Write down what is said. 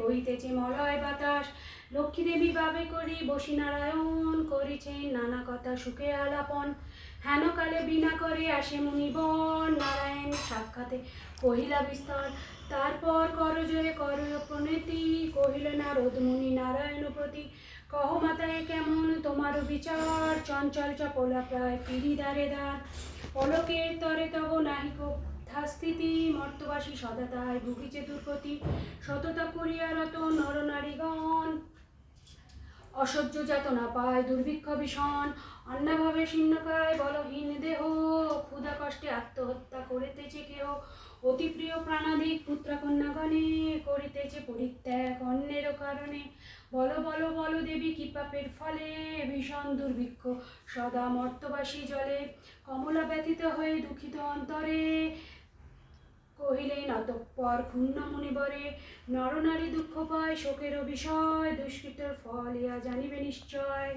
বহিতেছে মলয় বাতাস। লক্ষ্মী দেবী বাবে করি বসি নারায়ণ, করিছেন নানা কথা সুখে আলাপন। হেনকালে বিনা করে আসে মুনিবর, নারায়ণ সাক্ষাতে কহিলা বিস্তর। তারপর করজোরে কর প্রণতি, কহিল নারদ মুনি নারায়ণ প্রতি। কহ মাতায় কেমন তোমার বিচার, চঞ্চল চপলা প্রায় ফিরি দ্বারে দ্বার। পলকের তরে তব নাহিক স্থিতি, মর্তবাসী সদা তাহায় ভুগিছে দুর্গতি। সততা করিয়া রত নর নারীগণ, অসহ্য যাতনা পায় দুর্ভিক্ষ ভীষণ। অন্নাভাবে শীর্ণকায় বলহীন দেহ, ক্ষুধা কষ্টে আত্মহত্যা করিতেছে কেহ। অতি প্রিয় প্রাণাধিক পুত্রকন্যাগণে, করিতেছে পরিত্যাগ অন্যের কারণে। বল বল বল দেবী কি পাপের ফলে, ভীষণ দুর্ভিক্ষ সদা মর্তবাসী জলে। কমলা ব্যথিত হয়ে দুঃখিত অন্তরে, কহিলেন অতঃপর ক্ষুণ্ণ মুনিবরে। নরনারী দুঃখ পায় শোকের বিষয়, দুষ্কৃতের ফল ইহা জানিবে নিশ্চয়।